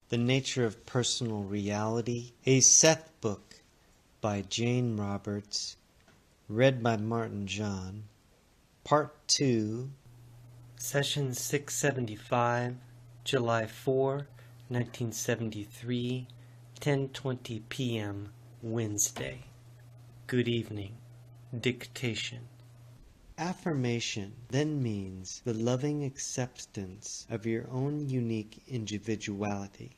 The Nature of Personal Reality, a Seth book by Jane Roberts, read by Martin John, Part 2, Session 675, July 4, 1973, 10:20 p.m., Wednesday. Good evening. Dictation. Affirmation then means the loving acceptance of your own unique individuality.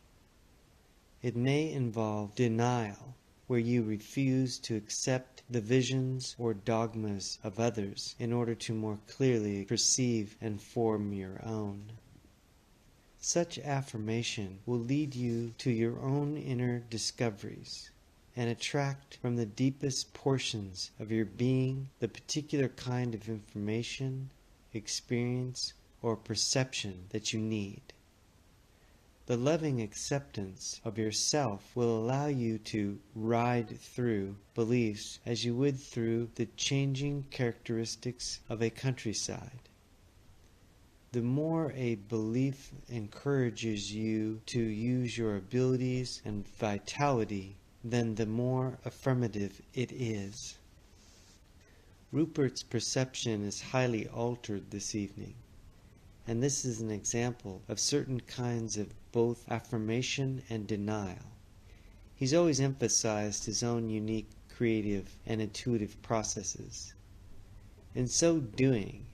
It may involve denial, where you refuse to accept the visions or dogmas of others in order to more clearly perceive and form your own. Such affirmation will lead you to your own inner discoveries and attract from the deepest portions of your being the particular kind of information, experience, or perception that you need. The loving acceptance of yourself will allow you to ride through beliefs as you would through the changing characteristics of a countryside. The more a belief encourages you to use your abilities and vitality, then the more affirmative it is. Rupert's perception is highly altered this evening, and this is an example of certain kinds of both affirmation and denial. He's always emphasized his own unique creative and intuitive processes. In so doing,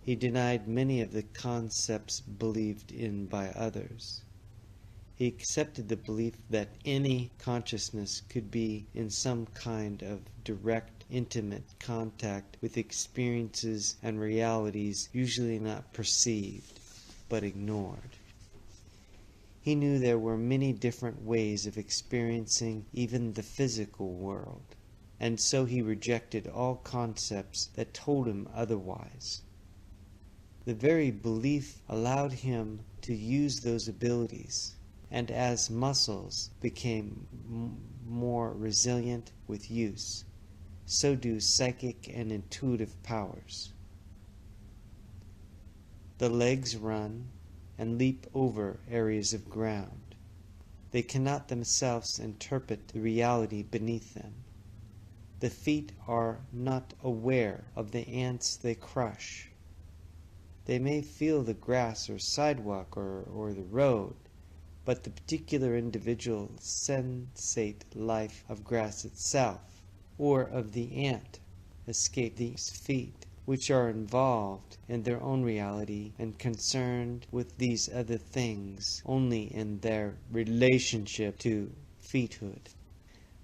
he denied many of the concepts believed in by others. He accepted the belief that any consciousness could be in some kind of direct, intimate contact with experiences and realities usually not perceived, but ignored. He knew there were many different ways of experiencing even the physical world, and so he rejected all concepts that told him otherwise. The very belief allowed him to use those abilities, and as muscles became more resilient with use, so do psychic and intuitive powers. The legs run and leap over areas of ground. They cannot themselves interpret the reality beneath them. The feet are not aware of the ants they crush. They may feel the grass or sidewalk or the road, but the particular individual sensate life of grass itself, or of the ant, escape these feet, which are involved in their own reality and concerned with these other things only in their relationship to feethood.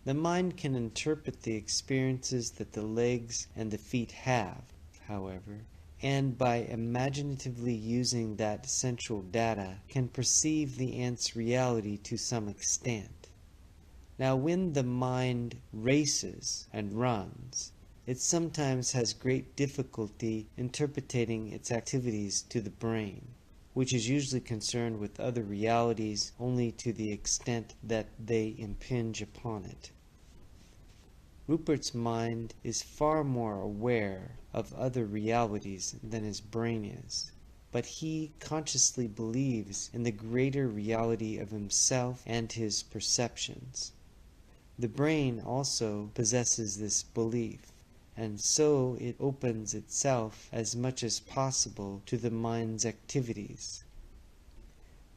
The mind can interpret the experiences that the legs and the feet have, however, and by imaginatively using that central data can perceive the ant's reality to some extent. Now when the mind races and runs, it sometimes has great difficulty interpreting its activities to the brain, which is usually concerned with other realities only to the extent that they impinge upon it. Rupert's mind is far more aware of other realities than his brain is, but he consciously believes in the greater reality of himself and his perceptions. The brain also possesses this belief, and so it opens itself as much as possible to the mind's activities.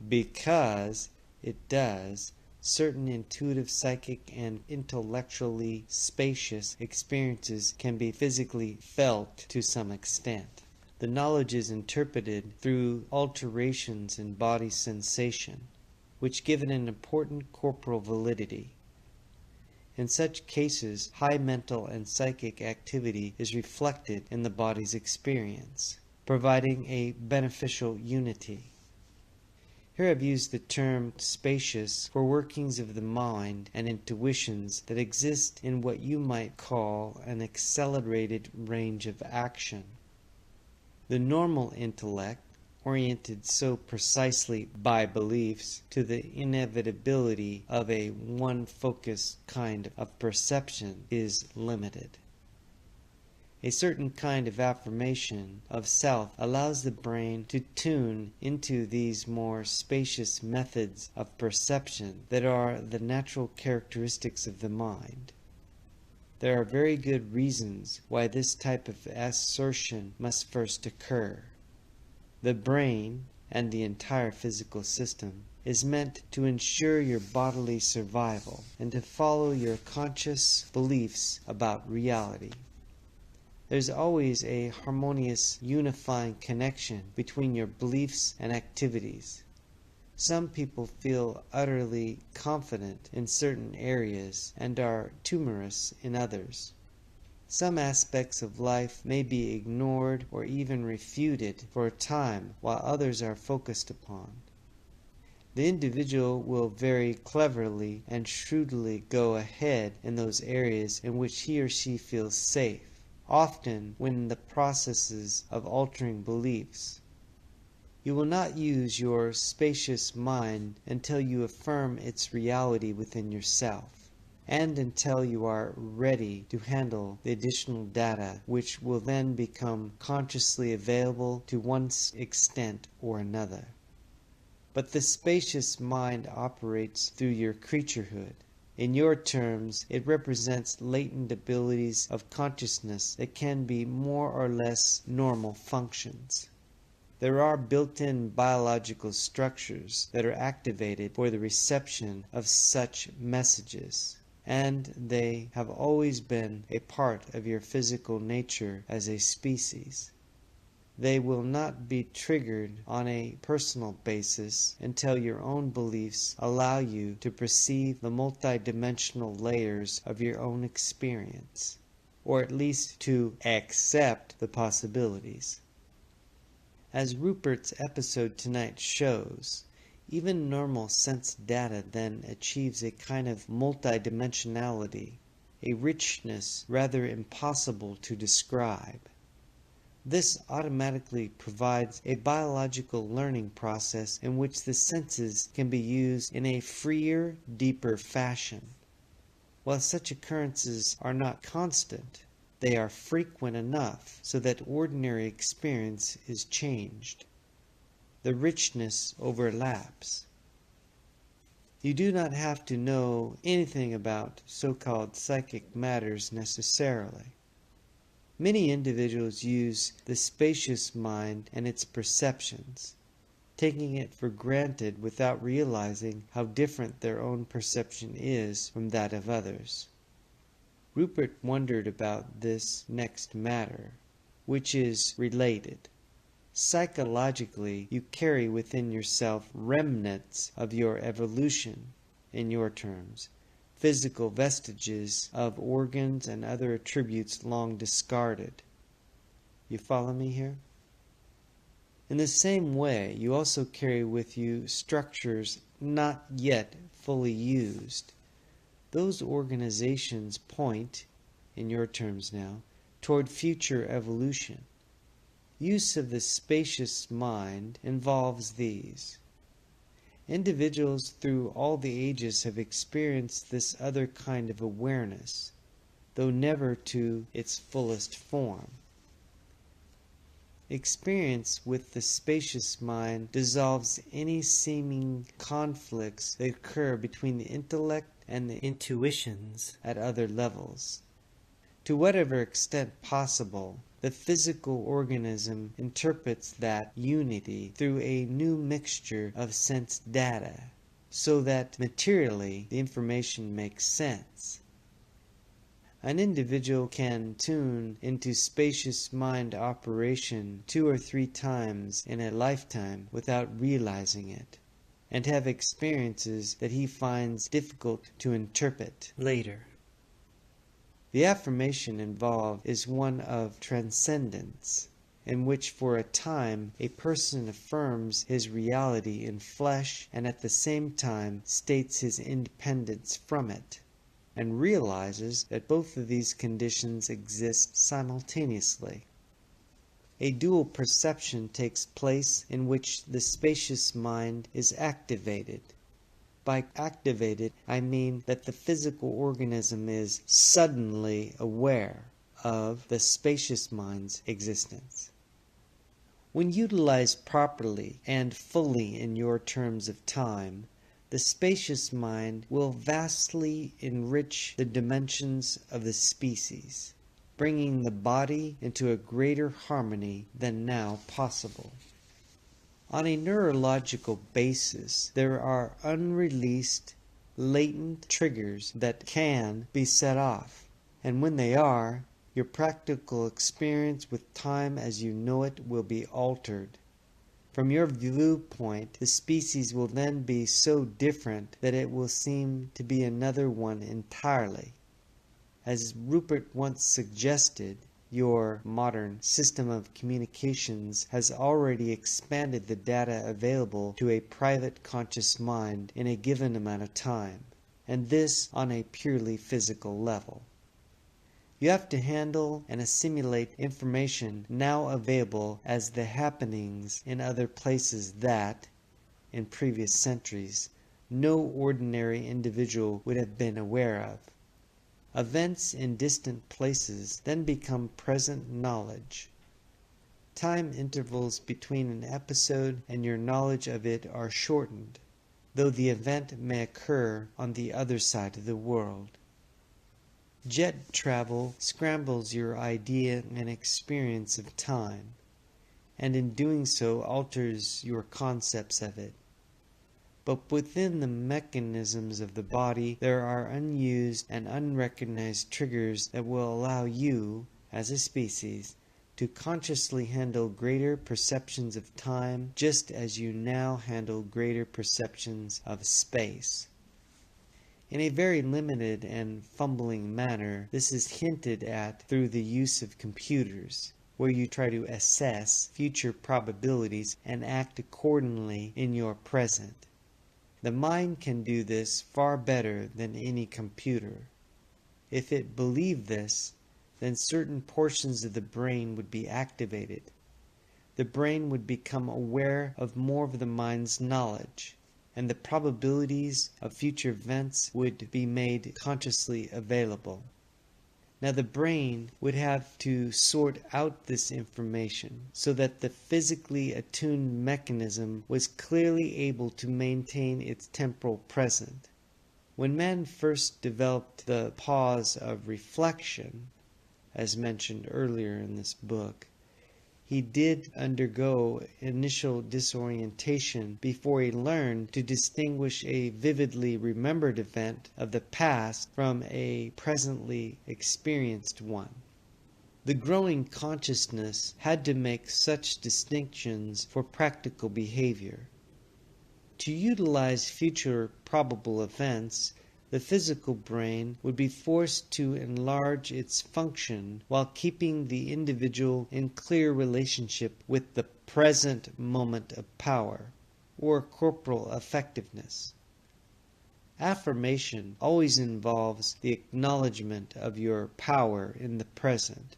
Because it does, certain intuitive, psychic, and intellectually spacious experiences can be physically felt to some extent. The knowledge is interpreted through alterations in body sensation, which give it an important corporal validity. In such cases, high mental and psychic activity is reflected in the body's experience, providing a beneficial unity. Here I've used the term spacious for workings of the mind and intuitions that exist in what you might call an accelerated range of action. The normal intellect, oriented so precisely by beliefs to the inevitability of a one-focused kind of perception, is limited. A certain kind of affirmation of self allows the brain to tune into these more spacious methods of perception that are the natural characteristics of the mind. There are very good reasons why this type of assertion must first occur. The brain, and the entire physical system, is meant to ensure your bodily survival and to follow your conscious beliefs about reality. There's always a harmonious, unifying connection between your beliefs and activities. Some people feel utterly confident in certain areas and are timorous in others. Some aspects of life may be ignored or even refuted for a time while others are focused upon. The individual will very cleverly and shrewdly go ahead in those areas in which he or she feels safe, often when in the processes of altering beliefs. You will not use your spacious mind until you affirm its reality within yourself, and until you are ready to handle the additional data which will then become consciously available to one extent or another. But the spacious mind operates through your creaturehood. In your terms, it represents latent abilities of consciousness that can be more or less normal functions. There are built-in biological structures that are activated for the reception of such messages, and they have always been a part of your physical nature as a species. They will not be triggered on a personal basis until your own beliefs allow you to perceive the multidimensional layers of your own experience, or at least to accept the possibilities. As Rupert's episode tonight shows, even normal sense data then achieves a kind of multidimensionality, a richness rather impossible to describe. This automatically provides a biological learning process in which the senses can be used in a freer, deeper fashion. While such occurrences are not constant, they are frequent enough so that ordinary experience is changed. The richness overlaps. You do not have to know anything about so-called psychic matters necessarily. Many individuals use the spacious mind and its perceptions, taking it for granted without realizing how different their own perception is from that of others. Rupert wondered about this next matter, which is related. Psychologically, you carry within yourself remnants of your evolution, in your terms, physical vestiges of organs and other attributes long discarded. You follow me here? In the same way, you also carry with you structures not yet fully used. Those organizations point, in your terms now, toward future evolution. Use of the spacious mind involves these. Individuals through all the ages have experienced this other kind of awareness, though never to its fullest form. Experience with the spacious mind dissolves any seeming conflicts that occur between the intellect and the intuitions at other levels. To whatever extent possible, the physical organism interprets that unity through a new mixture of sense data, so that materially the information makes sense. An individual can tune into spacious mind operation 2 or 3 times in a lifetime without realizing it, and have experiences that he finds difficult to interpret later. The affirmation involved is one of transcendence, in which for a time a person affirms his reality in flesh and at the same time states his independence from it, and realizes that both of these conditions exist simultaneously. A dual perception takes place in which the spacious mind is activated. By activated, I mean that the physical organism is suddenly aware of the spacious mind's existence. When utilized properly and fully in your terms of time, the spacious mind will vastly enrich the dimensions of the species, bringing the body into a greater harmony than now possible. On a neurological basis, there are unreleased, latent triggers that can be set off, and when they are, your practical experience with time as you know it will be altered. From your viewpoint, the species will then be so different that it will seem to be another one entirely. As Rupert once suggested, your modern system of communications has already expanded the data available to a private conscious mind in a given amount of time, and this on a purely physical level. You have to handle and assimilate information now available as the happenings in other places that, in previous centuries, no ordinary individual would have been aware of. Events in distant places then become present knowledge. Time intervals between an episode and your knowledge of it are shortened, though the event may occur on the other side of the world. Jet travel scrambles your idea and experience of time, and in doing so alters your concepts of it. But within the mechanisms of the body there are unused and unrecognized triggers that will allow you, as a species, to consciously handle greater perceptions of time just as you now handle greater perceptions of space. In a very limited and fumbling manner, this is hinted at through the use of computers, where you try to assess future probabilities and act accordingly in your present. The mind can do this far better than any computer. If it believed this, then certain portions of the brain would be activated. The brain would become aware of more of the mind's knowledge, and the probabilities of future events would be made consciously available. Now the brain would have to sort out this information so that the physically attuned mechanism was clearly able to maintain its temporal present. When man first developed the pause of reflection, as mentioned earlier in this book, he did undergo initial disorientation before he learned to distinguish a vividly remembered event of the past from a presently experienced one. The growing consciousness had to make such distinctions for practical behavior. To utilize future probable events, the physical brain would be forced to enlarge its function while keeping the individual in clear relationship with the present moment of power, or corporal effectiveness. Affirmation always involves the acknowledgement of your power in the present.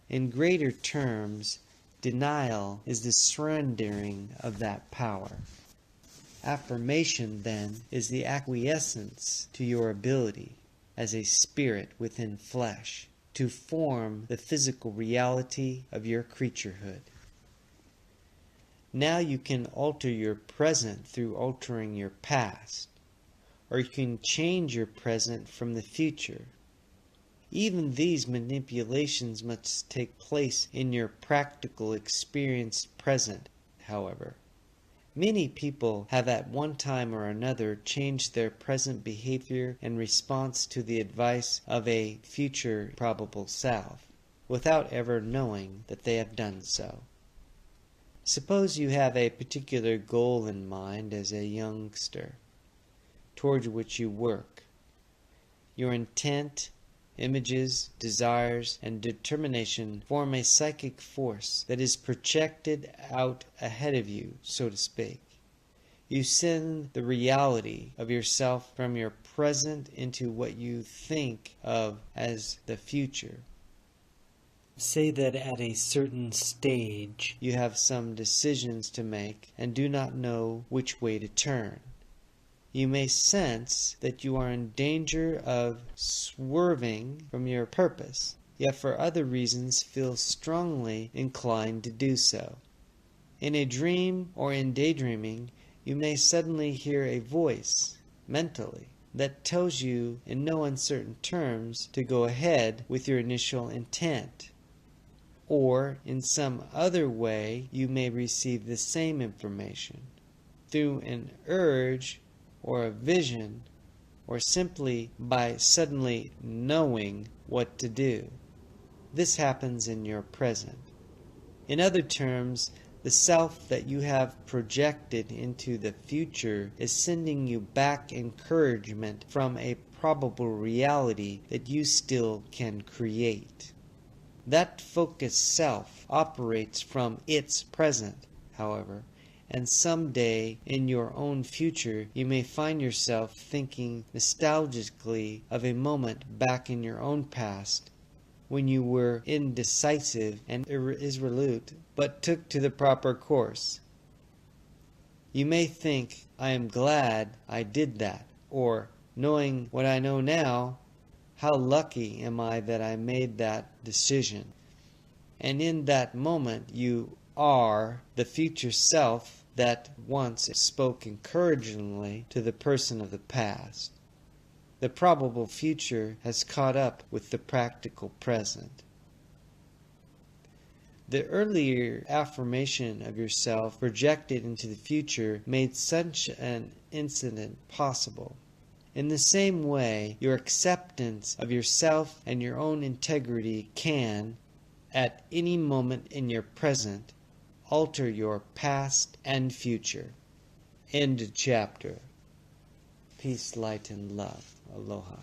In greater terms, denial is the surrendering of that power. Affirmation, then, is the acquiescence to your ability, as a spirit within flesh, to form the physical reality of your creaturehood. Now you can alter your present through altering your past, or you can change your present from the future. Even these manipulations must take place in your practical experienced present, however. Many people have at one time or another changed their present behavior in response to the advice of a future probable self, without ever knowing that they have done so. Suppose you have a particular goal in mind as a youngster, towards which you work. Your intent, images, desires, and determination form a psychic force that is projected out ahead of you, so to speak. You send the reality of yourself from your present into what you think of as the future. Say that at a certain stage you have some decisions to make and do not know which way to turn. You may sense that you are in danger of swerving from your purpose, yet for other reasons feel strongly inclined to do so. In a dream or in daydreaming, you may suddenly hear a voice, mentally, that tells you in no uncertain terms to go ahead with your initial intent. Or in some other way you may receive the same information, through an urge or a vision, or simply by suddenly knowing what to do. This happens in your present. In other terms, the self that you have projected into the future is sending you back encouragement from a probable reality that you still can create. That focused self operates from its present, however, and someday in your own future you may find yourself thinking nostalgically of a moment back in your own past when you were indecisive and irresolute, but took to the proper course. You may think, I am glad I did that, or, knowing what I know now, how lucky am I that I made that decision. And in that moment you are the future self that once spoke encouragingly to the person of the past. The probable future has caught up with the practical present. The earlier affirmation of yourself projected into the future made such an incident possible. In the same way, your acceptance of yourself and your own integrity can, at any moment in your present, alter your past and future. End chapter. Peace, light, and love. Aloha.